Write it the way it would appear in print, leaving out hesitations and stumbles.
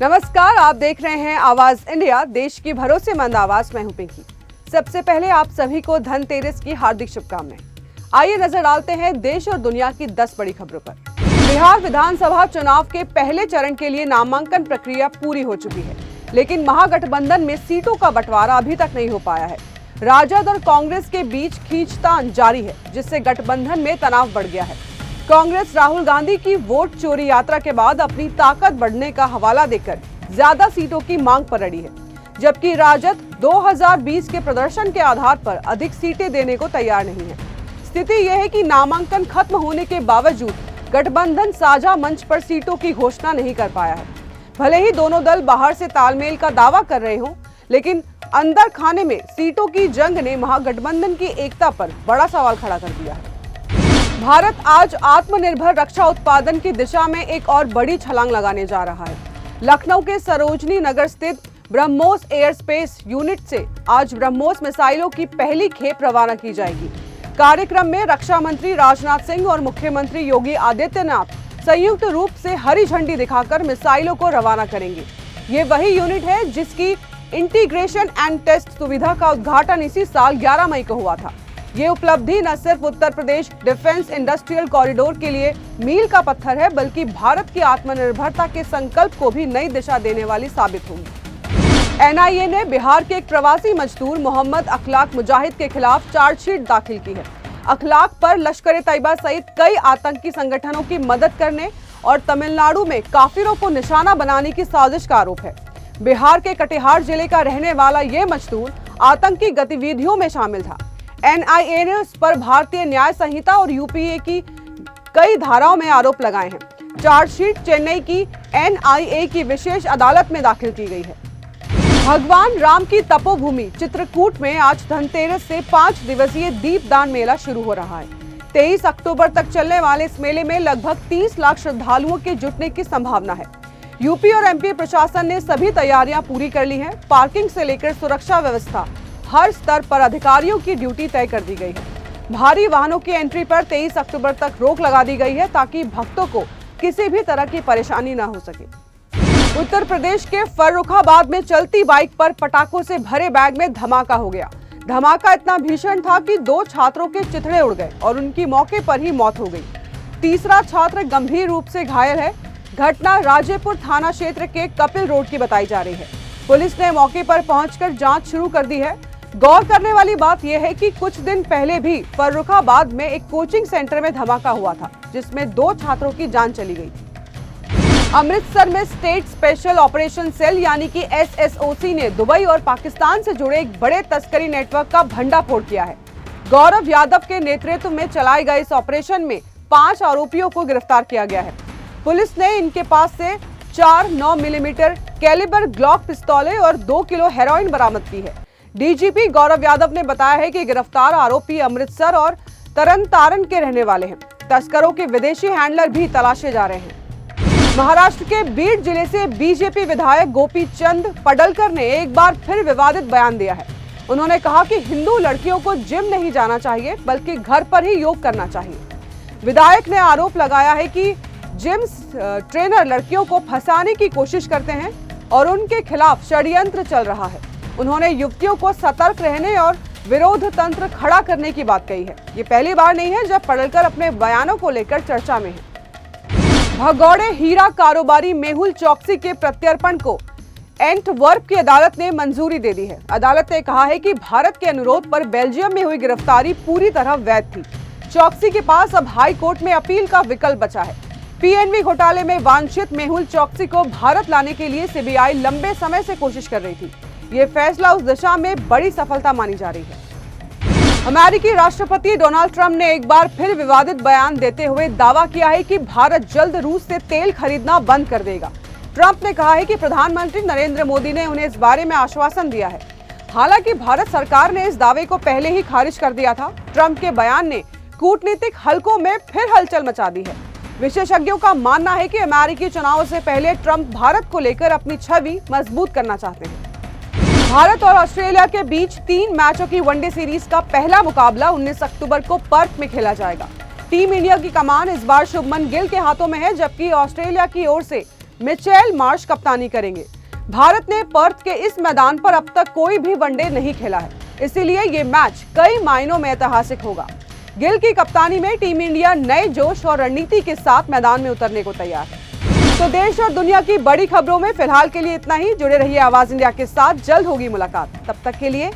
नमस्कार, आप देख रहे हैं आवाज इंडिया, देश की भरोसेमंद आवाज। मैं हूं पिंकी। सबसे पहले आप सभी को धनतेरस की हार्दिक शुभकामनाएं। आइए नजर डालते हैं देश और दुनिया की 10 बड़ी खबरों पर। बिहार विधानसभा चुनाव के पहले चरण के लिए नामांकन प्रक्रिया पूरी हो चुकी है, लेकिन महागठबंधन में सीटों का बंटवारा अभी तक नहीं हो पाया है। राजद और कांग्रेस के बीच खींचतान जारी है, जिससे गठबंधन में तनाव बढ़ गया है। कांग्रेस राहुल गांधी की वोट चोरी यात्रा के बाद अपनी ताकत बढ़ने का हवाला देकर ज्यादा सीटों की मांग पर अड़ी है, जबकि राजद 2020 के प्रदर्शन के आधार पर अधिक सीटें देने को तैयार नहीं है। स्थिति यह है कि नामांकन खत्म होने के बावजूद गठबंधन साझा मंच पर सीटों की घोषणा नहीं कर पाया है। भले ही दोनों दल बाहर से तालमेल का दावा कर रहे हों, लेकिन अंदर खाने में सीटों की जंग ने महागठबंधन की एकता पर बड़ा सवाल खड़ा कर दिया है। भारत आज आत्मनिर्भर रक्षा उत्पादन की दिशा में एक और बड़ी छलांग लगाने जा रहा है। लखनऊ के सरोजनी नगर स्थित ब्रह्मोस एयर स्पेस यूनिट से आज ब्रह्मोस मिसाइलों की पहली खेप रवाना की जाएगी। कार्यक्रम में रक्षा मंत्री राजनाथ सिंह और मुख्यमंत्री योगी आदित्यनाथ संयुक्त रूप से हरी झंडी दिखाकर मिसाइलों को रवाना करेंगे। ये वही यूनिट है जिसकी इंटीग्रेशन एंड टेस्ट सुविधा का उद्घाटन इसी साल 11 मई को हुआ था। ये उपलब्धि न सिर्फ Uttar Pradesh defence industrial corridor के लिए मील का पत्थर है, बल्कि भारत की आत्मनिर्भरता के संकल्प को भी नई दिशा देने वाली साबित होगी। एनआईए ने बिहार के एक प्रवासी मजदूर मोहम्मद अखलाक मुजाहिद के खिलाफ चार्जशीट दाखिल की है। अखलाक पर लश्कर ए तैयबा सहित कई आतंकी संगठनों की मदद करने और तमिलनाडु में काफिरों को निशाना बनाने की साजिश का आरोप है। बिहार के कटिहार जिले का रहने वाला ये मजदूर आतंकी गतिविधियों में शामिल था। एनआईए ने उस पर भारतीय न्याय संहिता और यूपीए की कई धाराओं में आरोप लगाए हैं। चार्जशीट चेन्नई की एनआईए की विशेष अदालत में दाखिल की गई है। भगवान राम की तपोभूमि चित्रकूट में आज धनतेरस से 5 दिवसीय दीपदान मेला शुरू हो रहा है। 23 अक्टूबर तक चलने वाले इस मेले में लगभग 30 लाख श्रद्धालुओं के जुटने की संभावना है। यूपी और एमपी प्रशासन ने सभी तैयारियां पूरी कर ली हैं। पार्किंग से लेकर सुरक्षा व्यवस्था हर स्तर पर अधिकारियों की ड्यूटी तय कर दी गई है। भारी वाहनों की एंट्री पर 23 अक्टूबर तक रोक लगा दी गई है, ताकि भक्तों को किसी भी तरह की परेशानी न हो सके। उत्तर प्रदेश के फर्रुखाबाद में चलती बाइक पर पटाखों से भरे बैग में धमाका हो गया। धमाका इतना भीषण था कि 2 छात्रों के चिथड़े उड़ गए और उनकी मौके पर ही मौत हो गई। तीसरा छात्र गंभीर रूप से घायल है। घटना राजेपुर थाना क्षेत्र के कपिल रोड की बताई जा रही है। पुलिस ने मौके पर पहुंचकर जांच शुरू कर दी है। गौर करने वाली बात यह है कि कुछ दिन पहले भी फर्रुखाबाद में एक कोचिंग सेंटर में धमाका हुआ था, जिसमें 2 छात्रों की जान चली गई थी। अमृतसर में स्टेट स्पेशल ऑपरेशन सेल यानी कि एसएसओसी ने दुबई और पाकिस्तान से जुड़े एक बड़े तस्करी नेटवर्क का भंडाफोड़ किया है। गौरव यादव के नेतृत्व में चलाए गए इस ऑपरेशन में 5 आरोपियों को गिरफ्तार किया गया है। पुलिस ने इनके पास से 4 9 मिलीमीटर कैलिबर ग्लॉक पिस्तौलें और 2 किलो हेरोइन बरामद की है। डीजीपी गौरव यादव ने बताया है कि गिरफ्तार आरोपी अमृतसर और तरनतारन के रहने वाले हैं। तस्करों के विदेशी हैंडलर भी तलाशे जा रहे हैं। महाराष्ट्र के बीड जिले से बीजेपी विधायक गोपी चंद पडलकर ने एक बार फिर विवादित बयान दिया है। उन्होंने कहा कि हिंदू लड़कियों को जिम नहीं जाना चाहिए, बल्कि घर पर ही योग करना चाहिए। विधायक ने आरोप लगाया है कि जिम ट्रेनर लड़कियों को फंसाने की कोशिश करते हैं और उनके खिलाफ षड्यंत्र चल रहा है। उन्होंने युवतियों को सतर्क रहने और विरोध तंत्र खड़ा करने की बात कही है। ये पहली बार नहीं है जब पडलकर अपने बयानों को लेकर चर्चा में है। भगौड़े हीरा कारोबारी मेहुल चौकसी के प्रत्यर्पण को एंटवर्प की अदालत ने मंजूरी दे दी है। अदालत ने कहा है कि भारत के अनुरोध पर बेल्जियम में हुई गिरफ्तारी पूरी तरह वैध थी। चौकसी के पास अब हाई कोर्ट में अपील का विकल्प बचा है। पीएनबी घोटाले में वांछित मेहुल चौकसी को भारत लाने के लिए सीबीआई लंबे समय से कोशिश कर रही थी। ये फैसला उस दिशा में बड़ी सफलता मानी जा रही है। अमेरिकी राष्ट्रपति डोनाल्ड ट्रंप ने एक बार फिर विवादित बयान देते हुए दावा किया है कि भारत जल्द रूस से तेल खरीदना बंद कर देगा। ट्रंप ने कहा है कि प्रधानमंत्री नरेंद्र मोदी ने उन्हें इस बारे में आश्वासन दिया है। हालांकि भारत सरकार ने इस दावे को पहले ही खारिज कर दिया था। ट्रंप के बयान ने कूटनीतिक हलकों में फिर हलचल मचा दी है। विशेषज्ञों का मानना है कि अमेरिकी चुनावों से पहले ट्रंप भारत को लेकर अपनी छवि मजबूत करना चाहते हैं। भारत और ऑस्ट्रेलिया के बीच 3 मैचों की वनडे सीरीज का पहला मुकाबला 19 अक्टूबर को पर्थ में खेला जाएगा। टीम इंडिया की कमान इस बार शुभमन गिल के हाथों में है, जबकि ऑस्ट्रेलिया की ओर से मिचेल मार्श कप्तानी करेंगे। भारत ने पर्थ के इस मैदान पर अब तक कोई भी वनडे नहीं खेला है, इसीलिए ये मैच कई मायनों में ऐतिहासिक होगा। गिल की कप्तानी में टीम इंडिया नए जोश और रणनीति के साथ मैदान में उतरने को तैयार है। तो देश और दुनिया की बड़ी खबरों में फिलहाल के लिए इतना ही। जुड़े रहिए आवाज इंडिया के साथ, जल्द होगी मुलाकात। तब तक के लिए